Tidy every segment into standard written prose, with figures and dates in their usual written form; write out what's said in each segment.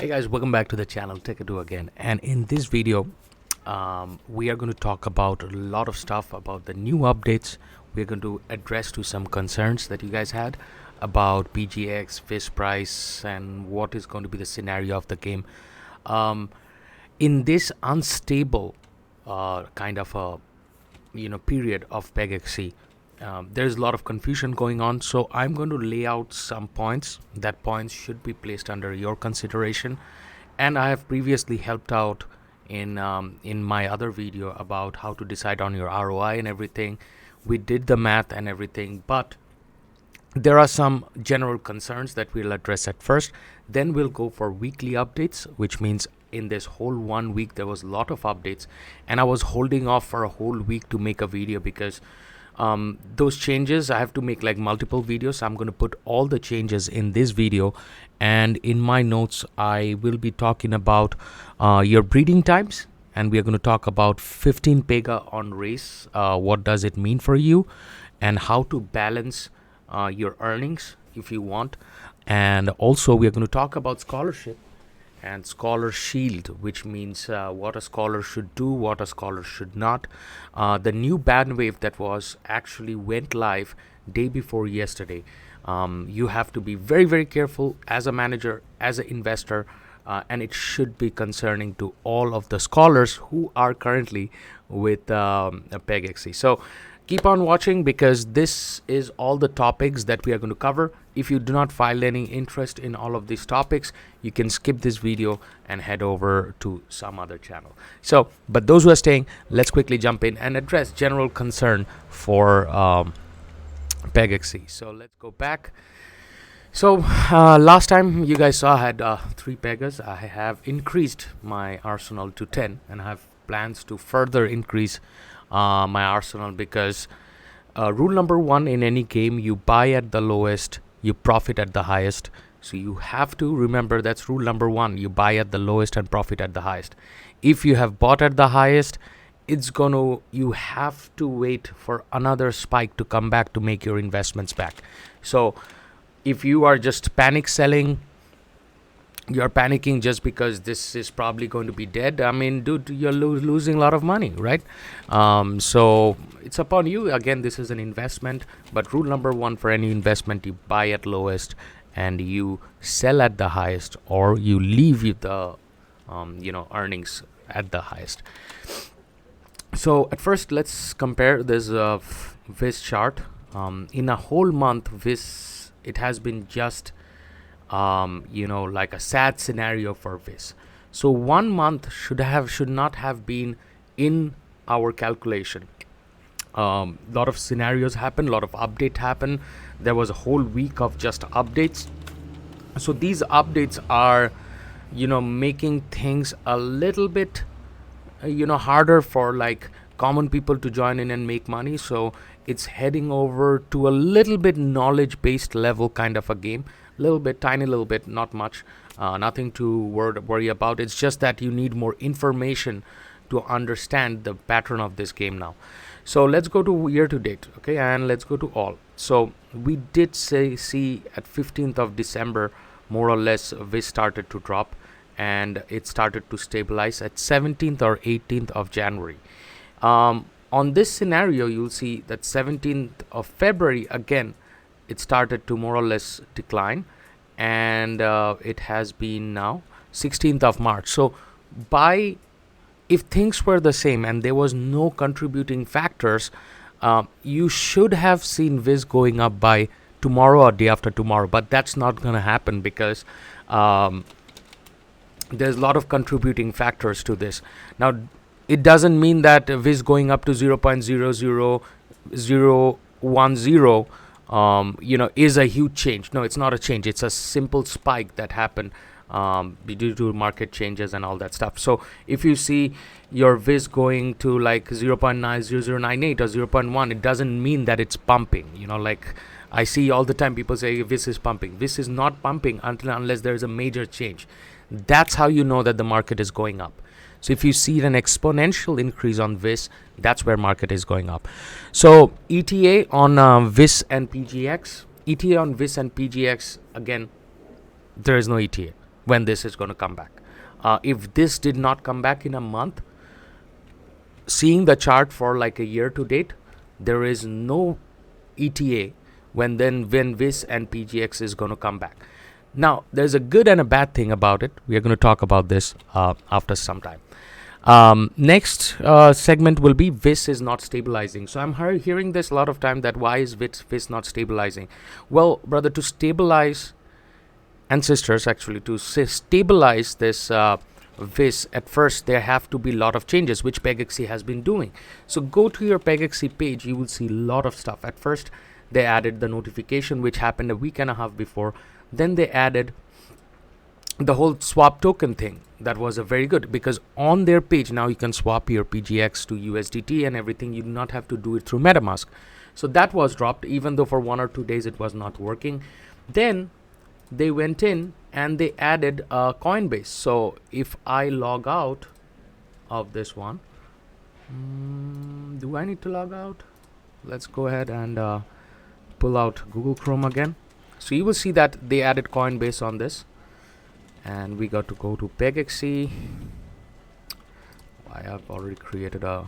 Hey guys, welcome back to the channel Techado again, and in this video we are going to talk about a lot of stuff about the new updates. We're going to address to some concerns that you guys had about PGX, fish price, and what is going to be the scenario of the game in this unstable kind of a period of Pegaxy. There's a lot of confusion going on, so I'm going to lay out some points. That points should be placed under your consideration, and I have previously helped out in my other video about how to decide on your ROI and everything. We did the math and everything, but there are some general concerns that we'll address at first. Then we'll go for weekly updates, which means in this whole 1 week there was a lot of updates, and I was holding off for a whole week to make a video because those changes I have to make like multiple videos. So I'm going to put all the changes in this video, and in my notes I will be talking about your breeding times, and we are going to talk about 15 pega on race. What does it mean for you, and how to balance your earnings if you want. And also we are going to talk about scholarship and scholar shield, which means what a scholar should do, what a scholar should not. The new ban wave that was actually went live day before yesterday. You have to be very, very careful as a manager, as an investor, and it should be concerning to all of the scholars who are currently with Pegaxy. So keep on watching, because this is all the topics that we are going to cover. If you do not file any interest in all of these topics, you can skip this video and head over to some other channel. So, but those who are staying, let's quickly jump in and address general concern for Pegaxy. So let's go back. So last time you guys saw I had 3 pegas. I have increased my arsenal to 10, and I have plans to further increase my arsenal, because rule number 1 in any game: you buy at the lowest, you profit at the highest. So you have to remember that's rule number 1. You buy at the lowest and profit at the highest. If you have bought at the highest, you have to wait for another spike to come back to make your investments back. So if you are just panic selling, you're panicking just because this is probably going to be dead. I mean, dude, you're losing a lot of money, right? So it's upon you. Again, this is an investment, but rule number 1 for any investment: you buy at lowest and you sell at the highest, or you leave the earnings at the highest. So at first, let's compare this VIS chart. In a whole month, VIS, it has been just like a sad scenario for VIS. So 1 month should not have been in our calculation. Lot of scenarios happen, lot of update happen. There was a whole week of just updates. So these updates are making things a little bit harder for like common people to join in and make money. So it's heading over to a little bit knowledge based level kind of a game. Little bit, tiny little bit, not much, nothing to worry about. It's just that you need more information to understand the pattern of this game now. So let's go to year to date, okay, and let's go to all. So we did see at 15th of December, more or less, VIS started to drop, and it started to stabilize at 17th or 18th of January. On this scenario, you'll see that 17th of February, again, it started to more or less decline, and it has been now 16th of March. So if things were the same and there was no contributing factors, you should have seen VIS going up by tomorrow or day after tomorrow, but that's not going to happen, because there's a lot of contributing factors to this. Now, it doesn't mean that VIS going up to 0.00010 is a huge change. No, it's not a change. It's a simple spike that happened due to market changes and all that stuff. So if you see your VIS going to like 0.90098 or 0.1, it doesn't mean that it's pumping. Like I see all the time people say VIS is pumping. VIS is not pumping unless there is a major change. That's how you know that the market is going up. So if you see an exponential increase on VIS, that's where market is going up. So ETA on VIS and PGX. ETA on VIS and PGX, again, there is no ETA. when this is going to come back. If this did not come back in a month, seeing the chart for like a year to date, there is no ETA when VIS and PGX is going to come back. Now, there's a good and a bad thing about it. We are going to talk about this after some time. Next segment will be VIS is not stabilizing. So I'm hearing this a lot of time, that why is VIS not stabilizing? Well, brother, to stabilize, and sisters actually, to stabilize this VIS, at first there have to be a lot of changes, which Pegaxy has been doing. So go to your Pegaxy page, you will see a lot of stuff. At first they added the notification, which happened a week and a half before. Then they added the whole swap token thing. That was a very good, because on their page now you can swap your PGX to USDT and everything. You do not have to do it through MetaMask. So that was dropped, even though for 1 or 2 days it was not working. Then they went in and they added Coinbase. So if I log out of this one, do I need to log out? Let's go ahead and pull out Google Chrome again. So you will see that they added Coinbase on this, and we got to go to Pegaxy. I have already created a.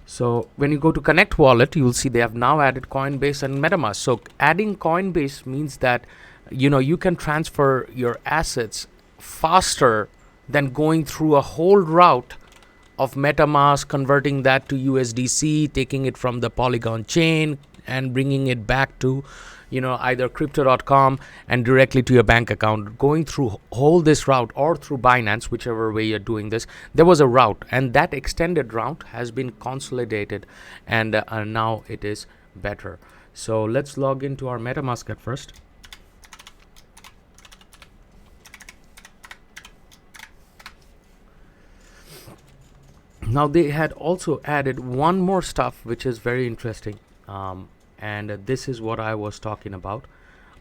So when you go to Connect Wallet, you will see they have now added Coinbase and MetaMask. So adding Coinbase means that you can transfer your assets faster than going through a whole route of MetaMask, converting that to USDC, taking it from the Polygon chain and bringing it back to either crypto.com and directly to your bank account. Going through whole this route, or through Binance, whichever way you're doing this, there was a route, and that extended route has been consolidated, and now it is better. So let's log into our MetaMask at first. Now they had also added one more stuff which is very interesting, and this is what I was talking about.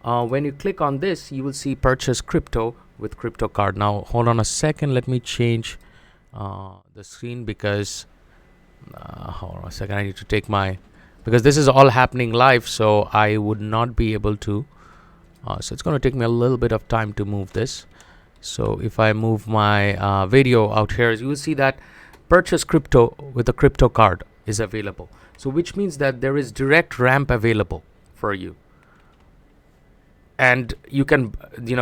When you click on this, you will see purchase crypto with crypto card. Now hold on a second, let me change the screen, because hold on a second, I need to take my, because this is all happening live, so I would not be able to so it's going to take me a little bit of time to move this. So if I move my video out here, you will see that purchase crypto with a crypto card is available. So which means that there is direct ramp available for you, and you can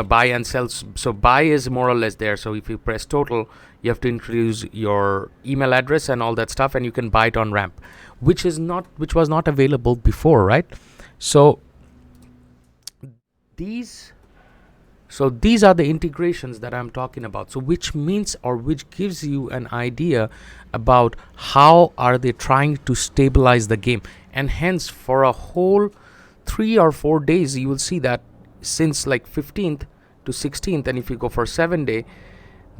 buy and sell. So buy is more or less there. So if you press total, you have to introduce your email address and all that stuff, and you can buy it on ramp, which was not available before, right? So these are the integrations that I'm talking about. So which means, or which gives you an idea about how are they trying to stabilize the game. And hence, for a whole 3 or 4 days, you will see that since like 15th to 16th, and if you go for 7 day,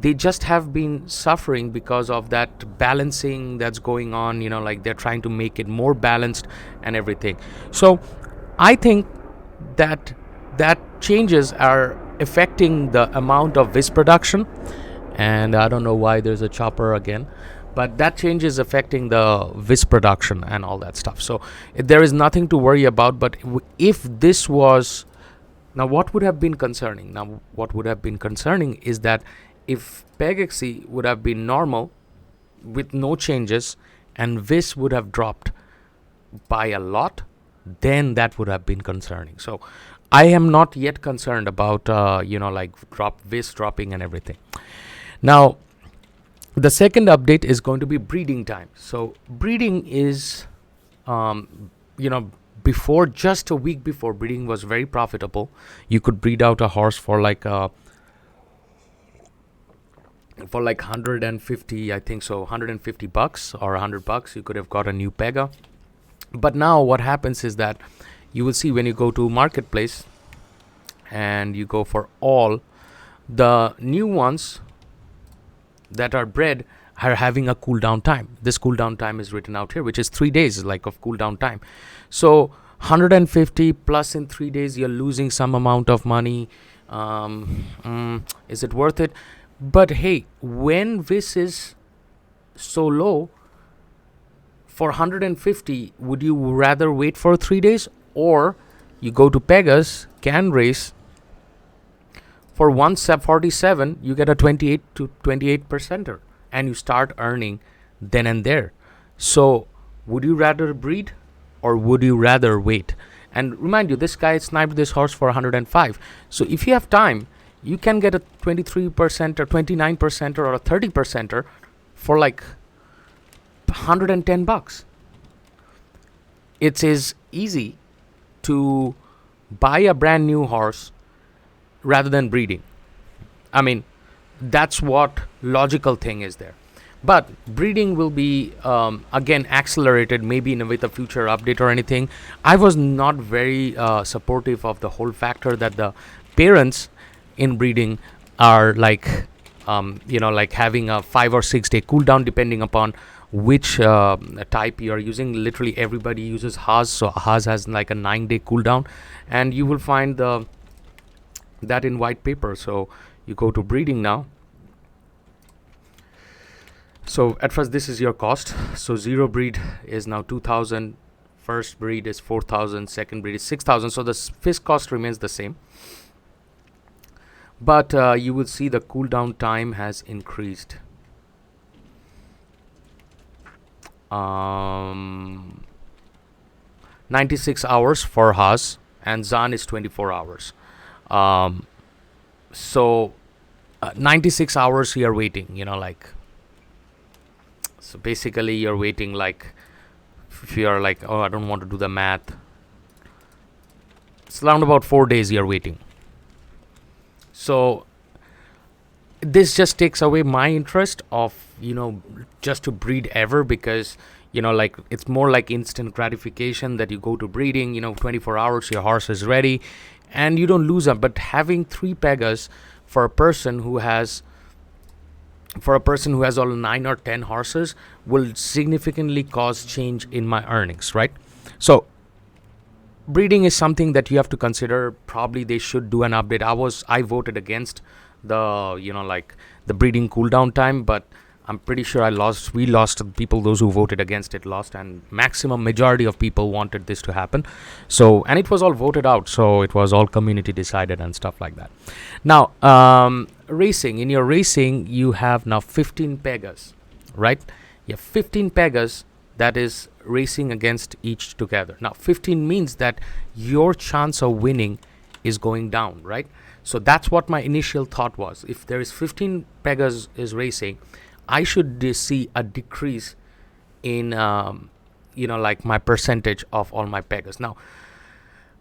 they just have been suffering because of that balancing that's going on. Like they're trying to make it more balanced and everything. So I think that changes are affecting the amount of VIS production, and I don't know why there's a chopper again, but that change is affecting the VIS production and all that stuff. So there is nothing to worry about. But if this was, now what would have been concerning? Now what would have been concerning is that if Pegaxy would have been normal with no changes and VIS would have dropped by a lot, then that would have been concerning. So I am not yet concerned about like VIS dropping and everything. Now the second update is going to be breeding time. So breeding is before, just a week before, breeding was very profitable. You could breed out a horse for like 150, I think so, $150 or $100. You could have got a new Pega. But now what happens is that you will see when you go to marketplace and you go for all the new ones that are bred are having a cooldown time. This cooldown time is written out here, which is 3 days like of cooldown time. So 150 plus in 3 days, you're losing some amount of money. Is it worth it? But hey, when VIS is so low, for 150, would you rather wait for 3 days, or you go to Pegas, can race For 147, you get a 28 to 28 percenter, and you start earning then and there. So would you rather breed or would you rather wait? And remind you, this guy sniped this horse for 105. So if you have time, you can get a 23% or 29% or a 30% for like 110 bucks. It is easy to buy a brand new horse rather than breeding. I mean, that's what logical thing is there. But breeding will be again accelerated maybe with a future update or anything. I was not very supportive of the whole factor that the parents in breeding are like like having a 5 or 6 day cooldown depending upon which type you are using. Literally everybody uses Haas, so Haas has like a 9-day cooldown, and you will find that in white paper. So you go to breeding now. So at first this is your cost. So zero breed is now 2,000, first breed is 4,000, second breed is 6,000. So the fish cost remains the same, but you will see the cooldown time has increased. 96 hours for Haas, and Zahn is 24 hours. So 96 hours you are waiting, so basically you're waiting, like if you are like, oh, I don't want to do the math, it's around about 4 days you're waiting. So this just takes away my interest of just to breed ever, because like it's more like instant gratification that you go to breeding, 24 hours your horse is ready and you don't lose them. But having 3 pegas for a person who has all 9 or 10 horses will significantly cause change in my earnings, right? So breeding is something that you have to consider. Probably they should do an update. I voted against the the breeding cooldown time, but I'm pretty sure we lost. People, those who voted against it lost, and maximum majority of people wanted this to happen. So, and it was all voted out, so it was all community decided and stuff like that. Now racing, in your racing you have now 15 pegas, right? You have 15 pegas that is racing against each together. Now 15 means that your chance of winning is going down, right? So that's what my initial thought was. If there is 15 pegas is racing, I should see a decrease in like my percentage of all my pegas. Now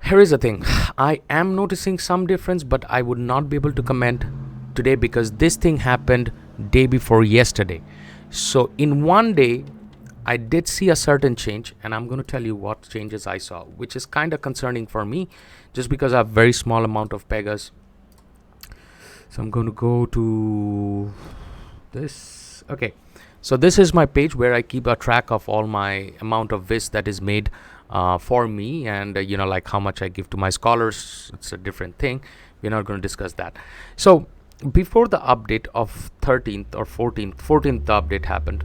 here is the thing, I am noticing some difference, but I would not be able to comment today because this thing happened day before yesterday. So in one day I did see a certain change, and I'm going to tell you what changes I saw, which is kind of concerning for me just because I have very small amount of pegas. So I'm going to go to this. Okay, so this is my page where I keep a track of all my amount of vis that is made for me, and like how much I give to my scholars. It's a different thing. We're not going to discuss that. So before the update of 13th or 14th the update happened.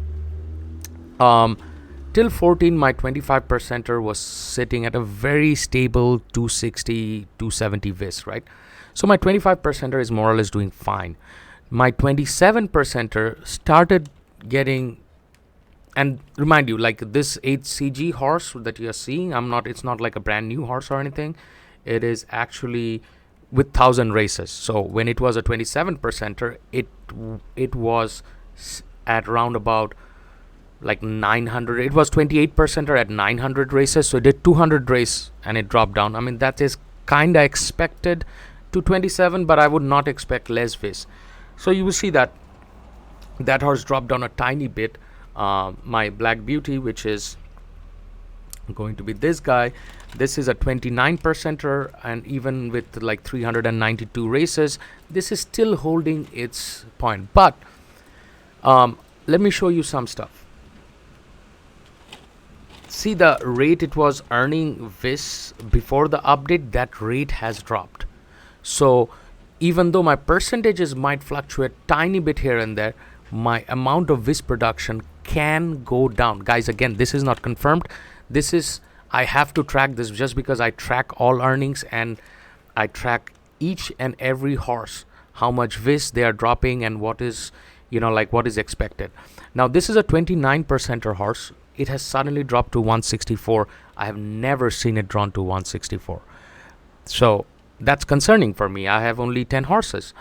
Till 14 my 25%er was sitting at a very stable 260 270 vis, right? So my 25%er is more or less doing fine. My 27%er started getting, and remind you, like this HCG horse that you are seeing, it's not like a brand new horse or anything. It is actually with 1,000 races. So when it was a 27%er, it was at round about like 900. It was 28%er at 900 races. So it did 200 race and it dropped down. I mean, that is kind of expected to 27, but I would not expect less vis. So you will see that horse dropped down a tiny bit. My Black Beauty, which is going to be this guy, this is a 29%er, and even with like 392 races, this is still holding its point. But let me show you some stuff. See the rate it was earning vis before the update, that rate has dropped. So even though my percentages might fluctuate tiny bit here and there, my amount of vis production can go down. Guys, again, this is not confirmed. I have to track this just because I track all earnings and I track each and every horse how much vis they are dropping, and what is, like what is expected. Now this is a 29%er horse. It has suddenly dropped to 164. I have never seen it drawn to 164. So that's concerning for me. I have only 10 horses.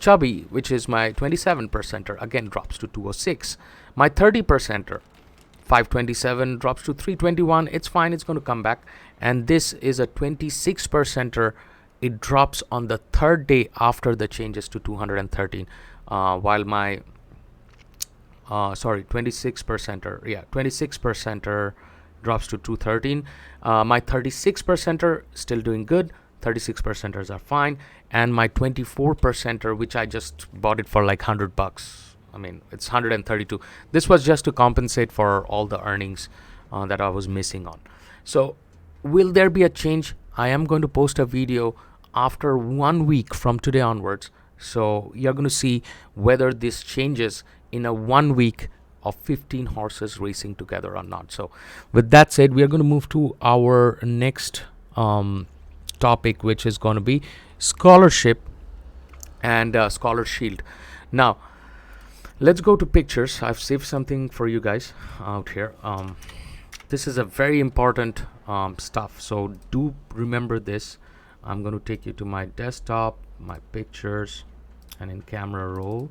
Chubby, which is my 27%er, again drops to 206. My 30%er, 527, drops to 321. It's fine, it's going to come back. And this is a 26%er. It drops on the third day after the changes to 213. While my 26%er, 26%er drops to 213. My 36%er still doing good. 36%ers are fine. And my 24%er, which I just bought it for like $100. I mean, it's 132. This was just to compensate for all the earnings that I was missing on. So will there be a change? I am going to post a video after 1 week from today onwards. So you're going to see whether this changes in a 1 week of 15 horses racing together or not. So with that said, we are going to move to our next topic, which is going to be scholarship and scholar shield. Now let's go to pictures. I've saved something for you guys out here. This is a very important stuff, so do remember this. I'm going to take you to my desktop, my pictures, and in camera roll.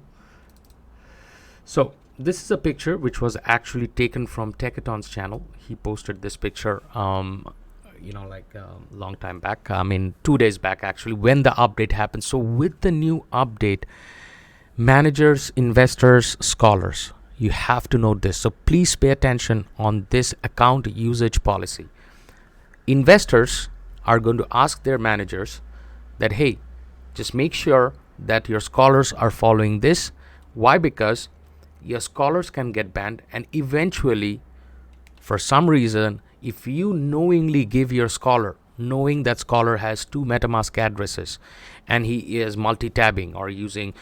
So this is a picture which was actually taken from Techato's channel. He posted this picture long time back. I mean 2 days back actually, when the update happened. So with the new update, managers, investors, scholars, you have to know this. So please pay attention on this account usage policy. Investors are going to ask their managers that, hey, just make sure that your scholars are following this. Why? Because your scholars can get banned, and eventually, for some reason, if you knowingly give your scholar, knowing that scholar has 2 MetaMask addresses and he is multi-tabbing or using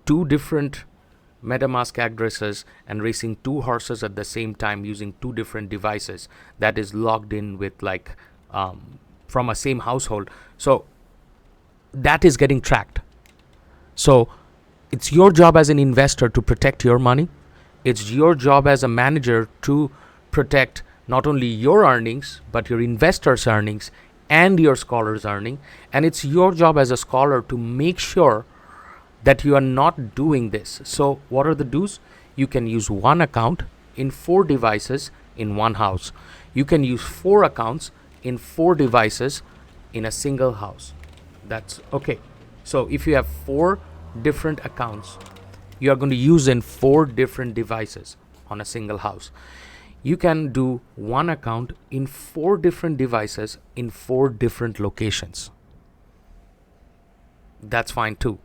2 different MetaMask addresses and racing 2 horses at the same time using 2 different devices that is logged in with like from a same household, so that is getting tracked. So it's your job as an investor to protect your money. It's your job as a manager to protect not only your earnings but your investors' earnings and your scholars' earning. And it's your job as a scholar to make sure that you are not doing this. So what are the do's? You can use 1 account in 4 devices in 1 house. You can use 4 accounts in 4 devices in a single house. That's okay. So if you have 4 different accounts, you are going to use in 4 different devices on a single house. You can do 1 account in 4 different devices in 4 different locations. That's fine too.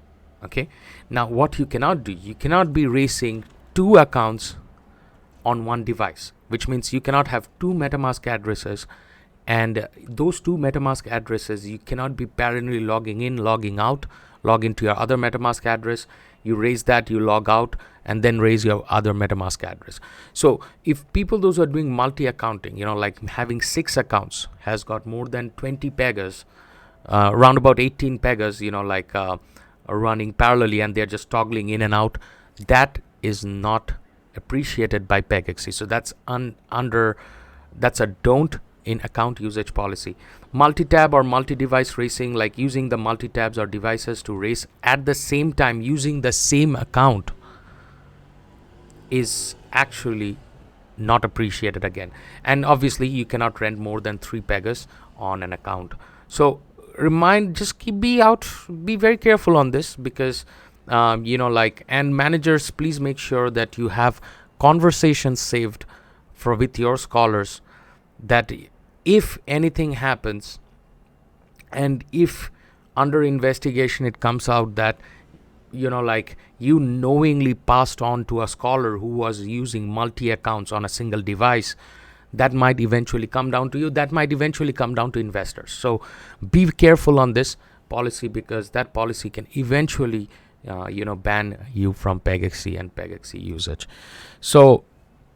Okay. Now what you cannot do, you cannot be racing 2 accounts on 1 device, which means you cannot have 2 MetaMask addresses, and those 2 MetaMask addresses you cannot be parallelly logging in, logging out, log into your other MetaMask address, you raise that, you log out, and then raise your other MetaMask address. So if people, those who are doing multi-accounting, like having 6 accounts, has got more than 20 pegas, around about 18 pegas, running parallelly, and they're just toggling in and out, that is not appreciated by Pegaxy. So that's that's a don't in account usage policy. Multi-tab or multi-device racing, like using the multi-tabs or devices to race at the same time using the same account, is actually not appreciated again. And obviously you cannot rent more than 3 pegas on an account. So be very careful on this, because and managers, please make sure that you have conversations saved with your scholars, that if anything happens and if under investigation it comes out that you knowingly passed on to a scholar who was using multi accounts on a single device, that might eventually come down to you, that might eventually come down to investors. So be careful on this policy, because that policy can eventually ban you from Pegaxy and Pegaxy usage. So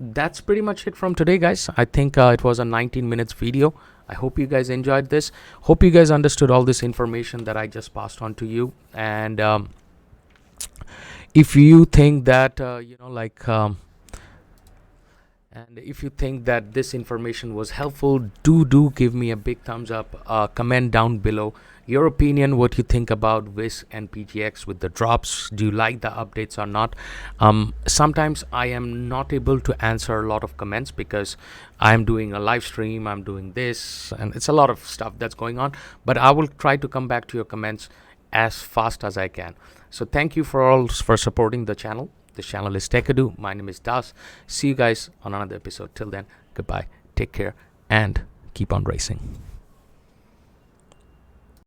that's pretty much it from today, guys. I think it was a 19 minutes video. I hope you guys enjoyed this. Hope you guys understood all this information that I just passed on to you. And If you think that and if you think that this information was helpful, do give me a big thumbs up. Comment down below your opinion, what you think about Vis and PGX with the drops. Do you like the updates or not? Sometimes I am not able to answer a lot of comments because I'm doing a live stream, I'm doing this, and it's a lot of stuff that's going on. But I will try to come back to your comments as fast as I can. So thank you for supporting the channel. This channel is Techado. My name is Das. See you guys on another episode. Till then, goodbye. Take care and keep on racing.